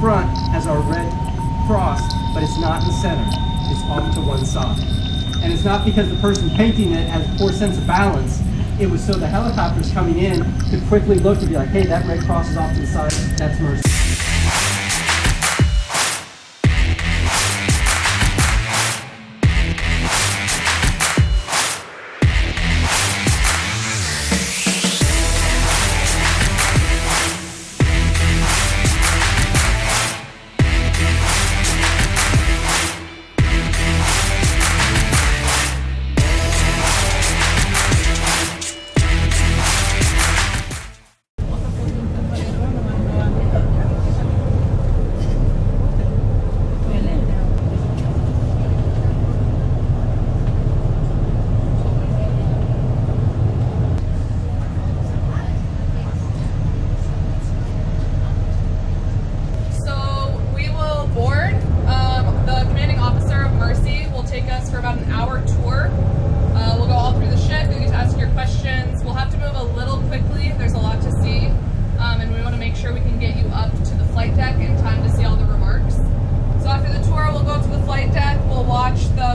front has our red cross, but it's not in the center. It's off to one side. And it's not because the person painting it has a poor sense of balance. It was so the helicopters coming in could quickly look and be like, hey, that red cross is off to the side, that's Mercy.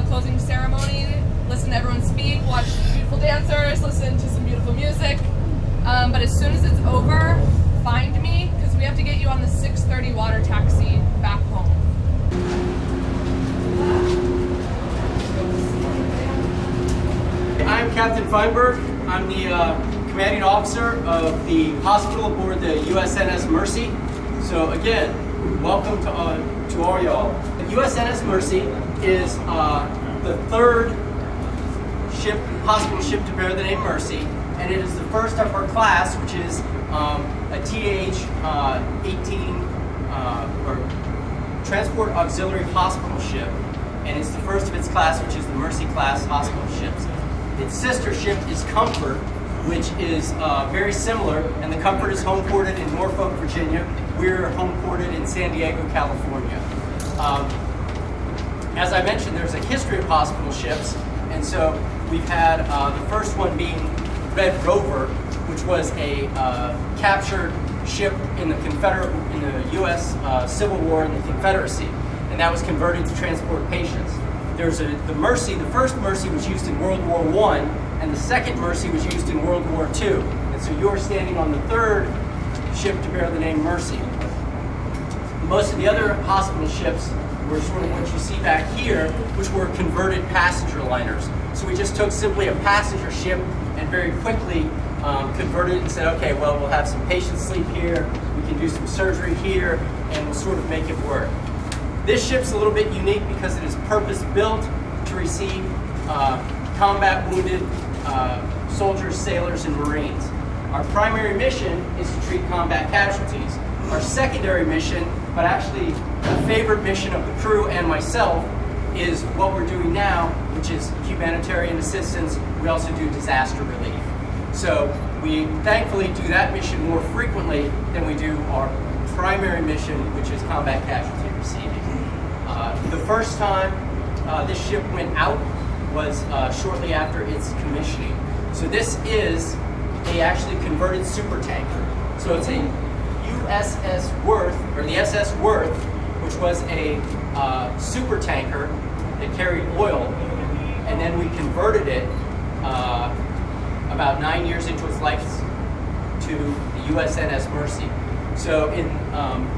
Closing ceremony, listen to everyone speak, watch beautiful dancers, listen to some beautiful music. But as soon as it's over, find me, because we have to get you on the 6:30 water taxi back home. I'm Captain Feinberg. I'm the commanding officer of the hospital aboard the U.S.N.S Mercy. So again, welcome to all y'all. The U.S.N.S Mercy is the third hospital ship to bear the name Mercy, and it is the first of our class, which is a TH-18 or Transport Auxiliary Hospital ship, and it's the first of its class, which is the Mercy class hospital ships. Its sister ship is Comfort, which is very similar, and the Comfort is home ported in Norfolk, Virginia. We're home ported in San Diego, California. As I mentioned, there's a history of hospital ships, and so we've had the first one being Red Rover, which was a captured ship in the U.S. Civil War in the Confederacy, and that was converted to transport patients. There's the Mercy. The first Mercy was used in World War I, and the second Mercy was used in World War II. And so you're standing on the third ship to bear the name Mercy. Most of the other hospital ships were sort of what you see back here, which were converted passenger liners. So we just took simply a passenger ship and very quickly converted it and said, okay, well, we'll have some patients sleep here, we can do some surgery here, and we'll sort of make it work. This ship's a little bit unique because it is purpose-built to receive combat wounded soldiers, sailors, and Marines. Our primary mission is to treat combat casualties. Our secondary mission, but actually a favored mission of the crew and myself, is what we're doing now, which is humanitarian assistance. We also do disaster relief. So we thankfully do that mission more frequently than we do our primary mission, which is combat casualty receiving. The first time this ship went out was shortly after its commissioning. So this is a actually converted super tanker. So it's a U.S.S. Worth, or the S.S. Worth, which was a super tanker that carried oil, and then we converted it about 9 years into its life to the U.S.N.S. Mercy. So in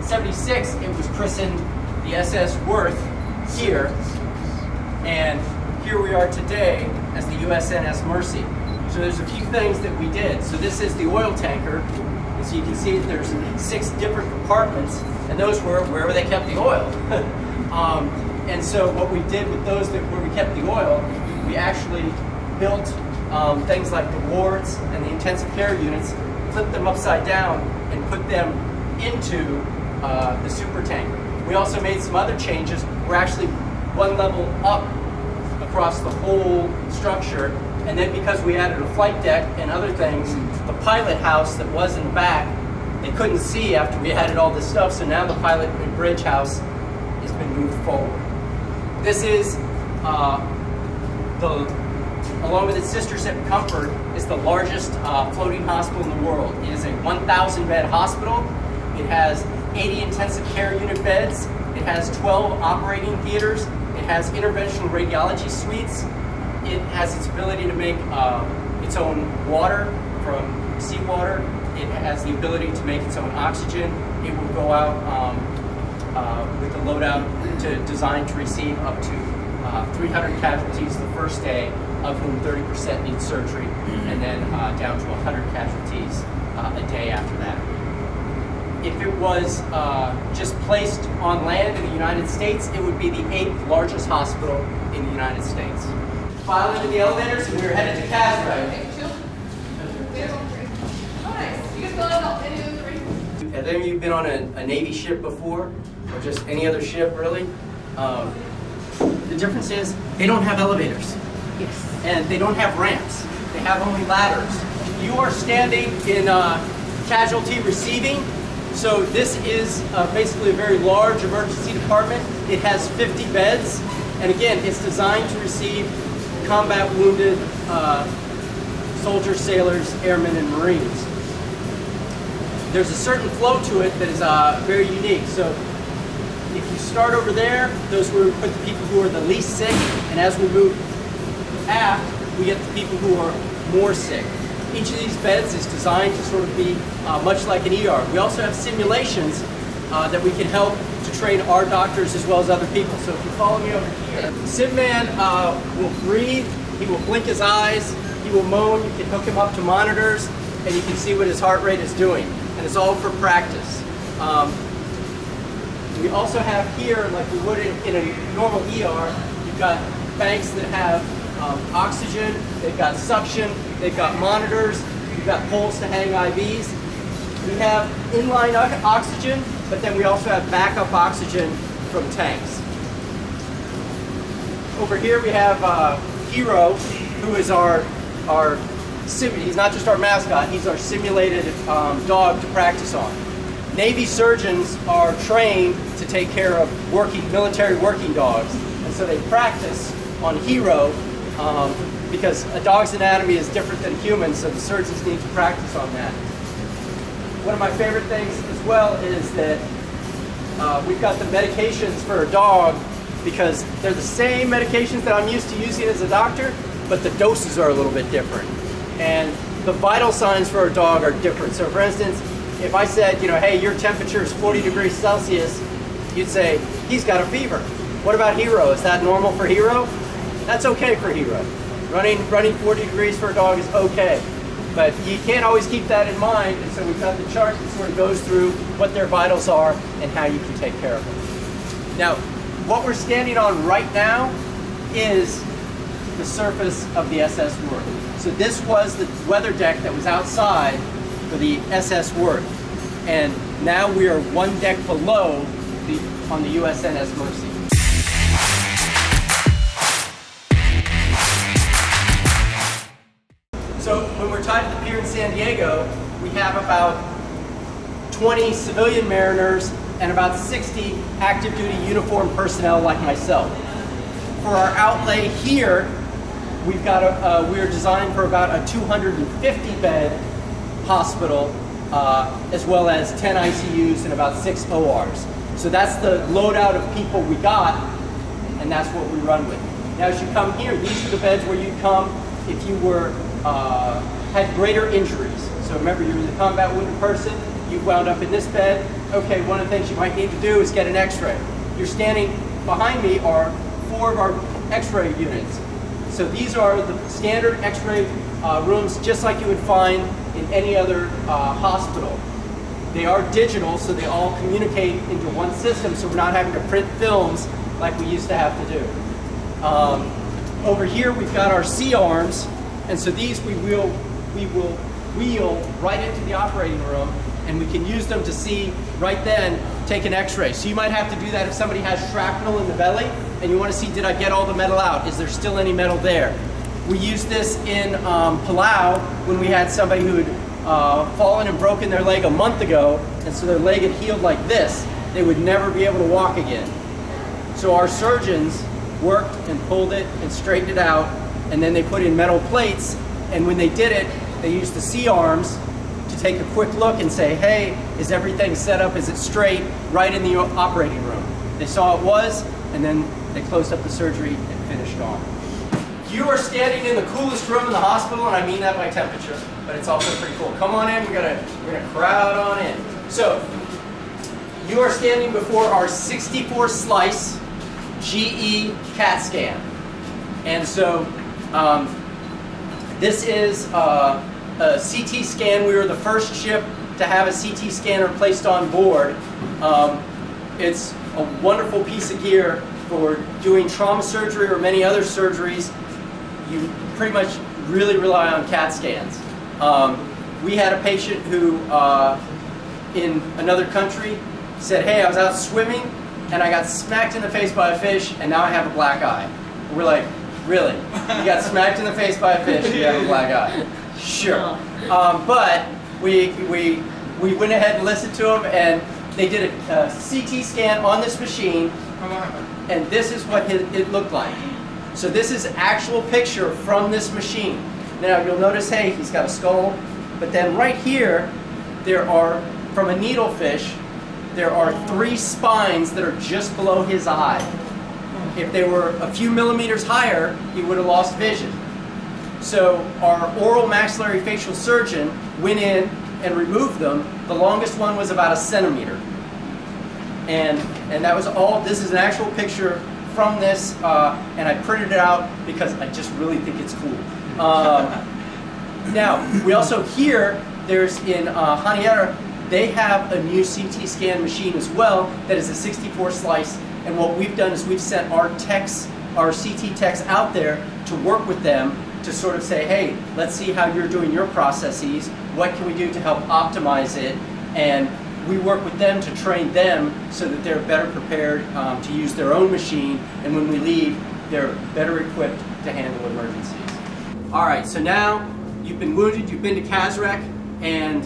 '76, it was christened the S.S. Worth here, and here we are today as the U.S.N.S. Mercy. So there's a few things that we did. So this is the oil tanker. So you can see there's 6 different compartments, and those were wherever they kept the oil. And so what we did with those where we kept the oil, we actually built things like the wards and the intensive care units, flipped them upside down, and put them into the super tanker. We also made some other changes. We're actually one level up across the whole structure, and then because we added a flight deck and other things, the pilot house that was in the back, they couldn't see after we added all this stuff, so now the pilot and bridge house has been moved forward. This is, along with its sister ship Comfort, is the largest floating hospital in the world. It is a 1,000 bed hospital. It has 80 intensive care unit beds. It has 12 operating theaters. It has interventional radiology suites. It has its ability to make its own water from seawater. It has the ability to make its own oxygen. It will go out with a loadout designed to receive up to 300 casualties the first day, of whom 30% need surgery, and then down to 100 casualties a day after that. If it was just placed on land in the United States, it would be the 8th largest hospital in the United States. File into the elevators, and we're headed to Casualty. Have any of you been on a Navy ship before, or just any other ship, really? The difference is they don't have elevators. Yes. And they don't have ramps. They have only ladders. You are standing in Casualty receiving. So this is basically a very large emergency department. It has 50 beds. And again, it's designed to receive combat wounded soldiers, sailors, airmen, and Marines. There's a certain flow to it that is very unique. So if you start over there, those were put the people who are the least sick, and as we move aft, we get the people who are more sick. Each of these beds is designed to sort of be much like an ER. We also have simulations that we can help to train our doctors as well as other people. So if you follow me over here, SimMan will breathe, he will blink his eyes, he will moan, you can hook him up to monitors, and you can see what his heart rate is doing. And it's all for practice. We also have here, like we would in a normal ER, you've got banks that have oxygen, they've got suction, they've got monitors, you've got poles to hang IVs. We have inline oxygen, but then we also have backup oxygen from tanks. Over here we have Hero, who is he's not just our mascot, he's our simulated dog to practice on. Navy surgeons are trained to take care of military working dogs, and so they practice on Hero because a dog's anatomy is different than humans, so the surgeons need to practice on that. One of my favorite things as well is that we've got the medications for a dog, because they're the same medications that I'm used to using as a doctor, but the doses are a little bit different. And the vital signs for a dog are different. So for instance, if I said, hey, your temperature is 40 degrees Celsius, you'd say, he's got a fever. What about Hero? Is that normal for Hero? That's okay for Hero. Running 40 degrees for a dog is okay. But you can't always keep that in mind, and so we've got the chart that sort of goes through what their vitals are and how you can take care of them. Now, what we're standing on right now is the surface of the SS Worth. So this was the weather deck that was outside for the SS Worth. And now we are one deck below on the U.S.N.S Mercy. So when we're tied to the pier in San Diego, we have about 20 civilian mariners and about 60 active duty uniformed personnel like myself. For our outlay here, we've got we're designed for about a 250 bed hospital, as well as 10 ICUs and about 6 ORs. So that's the loadout of people we got, and that's what we run with. Now as you come here, these are the beds where you come if you were had greater injuries. So remember, you were the combat wounded person, you wound up in this bed. Okay, one of the things you might need to do is get an x-ray. You're standing behind me are 4 of our x-ray units. So these are the standard x-ray rooms, just like you would find in any other hospital. They are digital, so they all communicate into one system, so we're not having to print films like we used to have to do. Over here we've got our C-arms, and so these we will wheel right into the operating room, and we can use them to see right then, take an x-ray. So you might have to do that if somebody has shrapnel in the belly, and you want to see, did I get all the metal out? Is there still any metal there? We used this in Palau when we had somebody who had fallen and broken their leg a month ago, and so their leg had healed like this. They would never be able to walk again. So our surgeons worked and pulled it and straightened it out, and then they put in metal plates, and when they did it, they used the C-arms to take a quick look and say, hey, is everything set up, is it straight, right in the operating room. They saw it was, and then they closed up the surgery and finished on. You are standing in the coolest room in the hospital, and I mean that by temperature, but it's also pretty cool. Come on in, we're gonna crowd on in. So, you are standing before our 64 slice GE CAT scan. And so, this is a CT scan. We were the first ship to have a CT scanner placed on board. It's a wonderful piece of gear for doing trauma surgery or many other surgeries. You pretty much really rely on CAT scans. We had a patient who, in another country, said, hey, I was out swimming and I got smacked in the face by a fish and now I have a black eye. And we're like, really? You got smacked in the face by a fish and you have a black eye? Sure. But we went ahead and listened to them, and they did a CT scan on this machine, and this is what it looked like. So this is actual picture from this machine. Now you'll notice, hey, he's got a skull, but then right here, there are, from a needlefish, there are 3 spines that are just below his eye. If they were a few millimeters higher, he would have lost vision. So our oral maxillary facial surgeon went in and removed them. The longest one was about 1 centimeter. And that was all. This is an actual picture from this, and I printed it out because I just really think it's cool. Now, we also here, there's in Honiara, they have a new CT scan machine as well that is a 64 slice. And what we've done is we've sent our techs, our CT techs out there to work with them to sort of say, hey, let's see how you're doing your processes. What can we do to help optimize it? And we work with them to train them so that they're better prepared to use their own machine. And when we leave, they're better equipped to handle emergencies. All right, so now you've been wounded, you've been to CASREC, and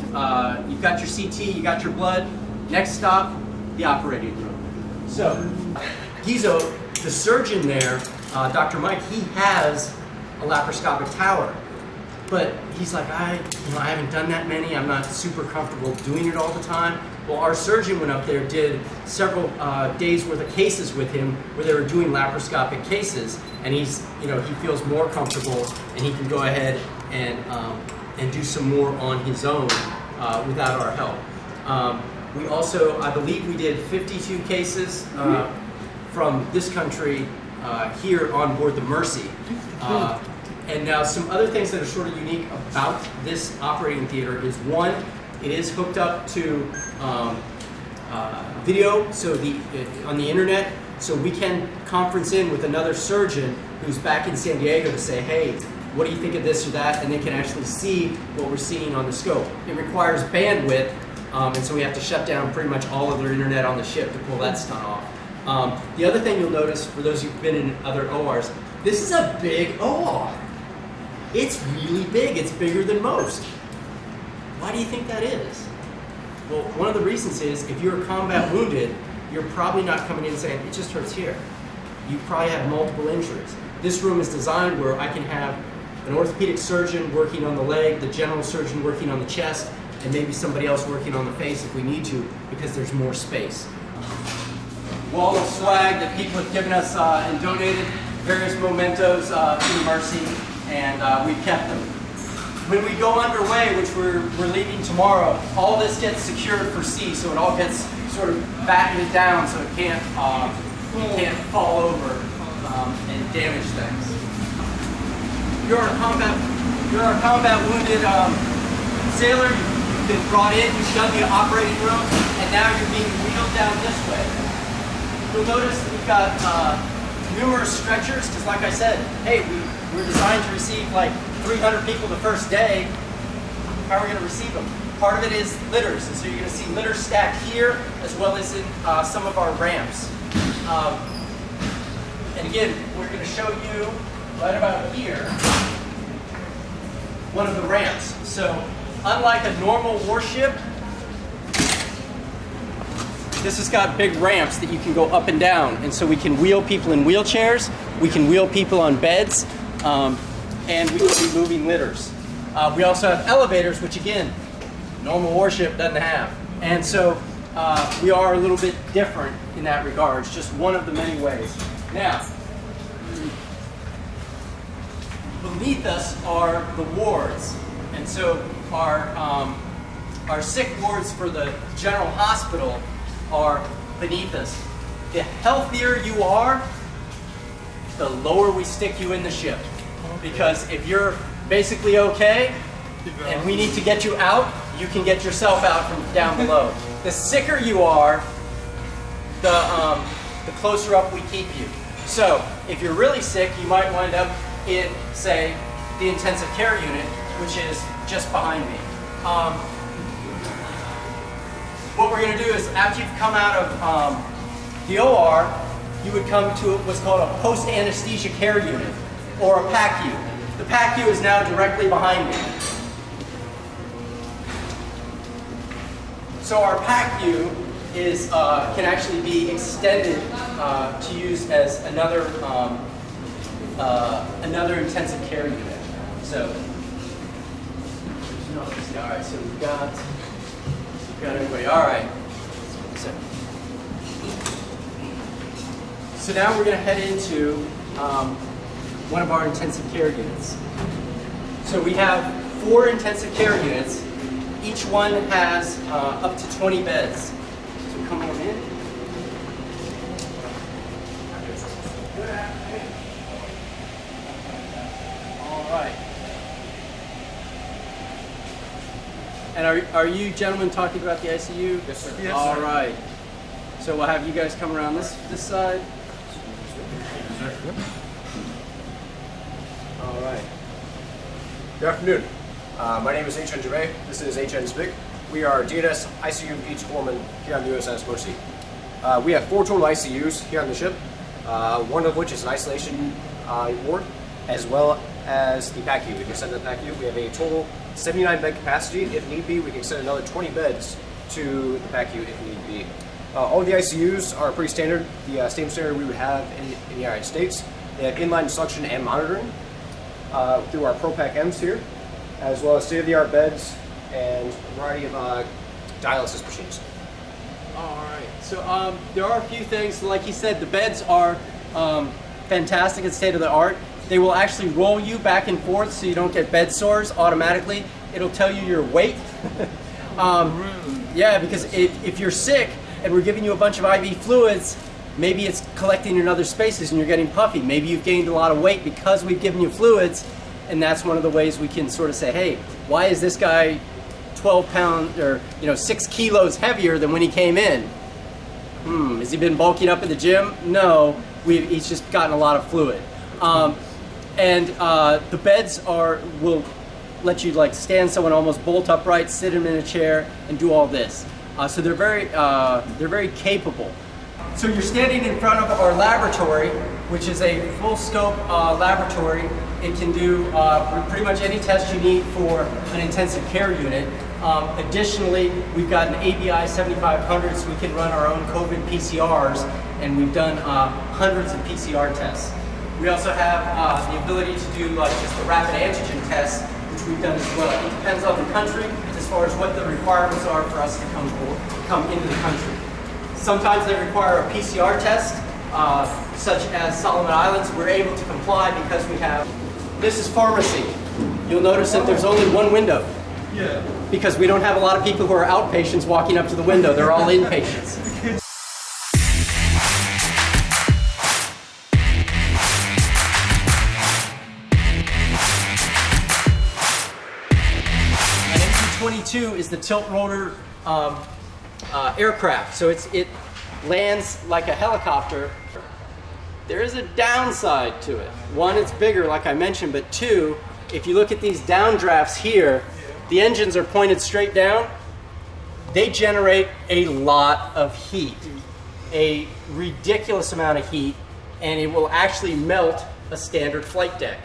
you've got your CT, you got your blood. Next stop, the operating room. So, Gizo, the surgeon there, Dr. Mike, he has a laparoscopic tower. But he's like, I haven't done that many, I'm not super comfortable doing it all the time. Well, our surgeon went up there, did several days worth of cases with him where they were doing laparoscopic cases, and he's, he feels more comfortable and he can go ahead and do some more on his own without our help. We also, I believe we did 52 cases from this country here on board the Mercy. And now some other things that are sort of unique about this operating theater is, one, it is hooked up to video, so on the internet, so we can conference in with another surgeon who's back in San Diego to say, hey, what do you think of this or that? And they can actually see what we're seeing on the scope. It requires bandwidth, and so we have to shut down pretty much all of their internet on the ship to pull that stuff off. The other thing you'll notice, for those who've been in other ORs, this is a big OR. It's really big. It's bigger than most. Why do you think that is? Well, one of the reasons is if you're combat wounded, you're probably not coming in saying, it just hurts here. You probably have multiple injuries. This room is designed where I can have an orthopedic surgeon working on the leg, the general surgeon working on the chest, and maybe somebody else working on the face if we need to, because there's more space. Wall of swag that people have given us and donated, various mementos to the Mercy, and we've kept them. When we go underway, which we're leaving tomorrow, all this gets secured for sea, so it all gets sort of battened down so it can't fall over and damage things. You're a combat wounded sailor. You've been brought in, you've done the operating room, and now you're being wheeled down this way. You'll notice we've got numerous stretchers, because like I said, hey, we're designed to receive like 300 people the first day. How are we going to receive them? Part of it is litters, and so you're going to see litters stacked here, as well as in some of our ramps. And again, we're going to show you right about here one of the ramps. So, unlike a normal warship, this has got big ramps that you can go up and down, and so we can wheel people in wheelchairs, we can wheel people on beds, and we can be moving litters. We also have elevators, which again, normal warship doesn't have. And so we are a little bit different in that regard. It's just one of the many ways. Now, beneath us are the wards. And so our sick wards for the general hospital are beneath us. The healthier you are, the lower we stick you in the ship. Because if you're basically okay, and we need to get you out, you can get yourself out from down below. The sicker you are, the closer up we keep you. So if you're really sick, you might wind up in, say, the intensive care unit, which is just behind me. What we're going to do is, after you've come out of the OR, you would come to what's called a post-anesthesia care unit, or a PACU. The PACU is now directly behind me. So our PACU is can actually be extended to use as another another intensive care unit. So, all right. So we've got everybody. All right. So now we're going to head into one of our intensive care units. So we have 4 intensive care units. Each one has up to 20 beds. So come on in. All right. And are you gentlemen talking about the ICU? Yes, sir. Yes, all right. So we'll have you guys come around this side. All right. Good afternoon. My name is H.N. Gervais. This is H.N. Spick. We are DNS ICU Beach Foreman here on the U.S.N.S Mercy. We have 4 total ICUs here on the ship, one of which is an isolation ward, as well as the PACU. We can extend the PACU. We have a total 79 bed capacity. If need be, we can extend another 20 beds to the PACU if need be. All of the ICUs are pretty standard, the same standard we would have in the United States. They have inline suction and monitoring through our ProPac M's here, as well as state-of-the-art beds and a variety of dialysis machines. All right. So there are a few things. Like he said, the beds are fantastic and state-of-the-art. They will actually roll you back and forth so you don't get bed sores automatically. It'll tell you your weight. Yeah, because if you're sick and we're giving you a bunch of IV fluids, maybe it's collecting in other spaces and you're getting puffy. Maybe you've gained a lot of weight because we've given you fluids, and that's one of the ways we can sort of say, hey, why is this guy 12 pounds or 6 kilos heavier than when he came in? Has he been bulking up in the gym? No, he's just gotten a lot of fluid. And the beds will let you like stand someone almost bolt upright, sit him in a chair, and do all this. So they're very capable. So you're standing in front of our laboratory, which is a full scope laboratory. It can do pretty much any test you need for an intensive care unit. Additionally, we've got an ABI 7500, so we can run our own COVID PCRs, and we've done hundreds of PCR tests. We also have the ability to do just the rapid antigen tests, which we've done as well. It depends on the country as far as what the requirements are for us to come into the country. Sometimes they require a PCR test, such as Solomon Islands. We're able to comply because we have. This is pharmacy. You'll notice that there's only one window. Yeah. Because we don't have a lot of people who are outpatients walking up to the window. They're all inpatients. An MQ-22 is the tilt rotor aircraft. So it lands like a helicopter. There is a downside to it. One, it's bigger, like I mentioned, but two, if you look at these downdrafts here, the engines are pointed straight down. They generate a lot of heat, a ridiculous amount of heat, and it will actually melt a standard flight deck.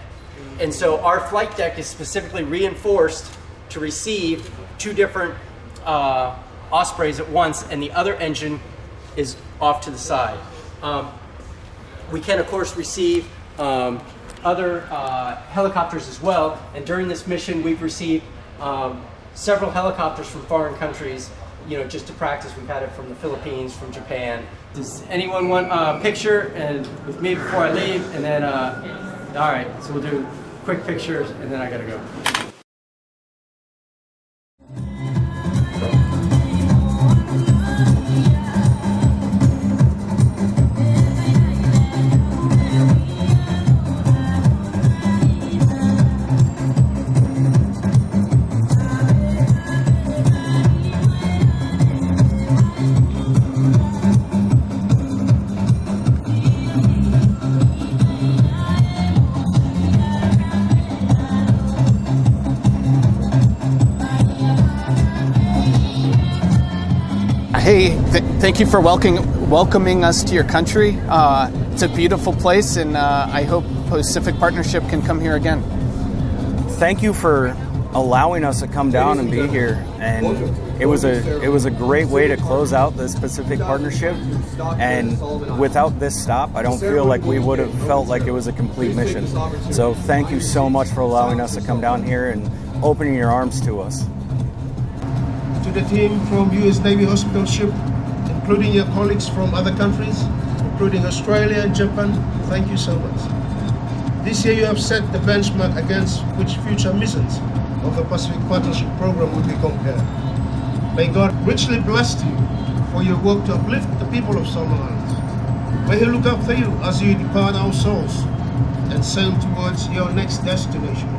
And so our flight deck is specifically reinforced to receive 2 different Ospreys at once, and the other engine is off to the side. We can, of course, receive other helicopters as well, and during this mission we've received several helicopters from foreign countries, just to practice. We've had it from the Philippines, from Japan. Does anyone want a picture with me before I leave? And then, all right, so we'll do quick pictures, and then I gotta go. Hey, thank you for welcoming us to your country. It's a beautiful place, and I hope Pacific Partnership can come here again. Thank you for allowing us to come down and be here. And it was a great way to close out this Pacific Partnership. And without this stop, I don't feel like we would have felt like it was a complete mission. So thank you so much for allowing us to come down here and opening your arms to us. To the team from U.S. Navy Hospital Ship, including your colleagues from other countries, including Australia and Japan, thank you so much. This year you have set the benchmark against which future missions of the Pacific Partnership Program will be compared. May God richly bless you for your work to uplift the people of Solomon Islands. May He look after you as you depart our souls and sail towards your next destination.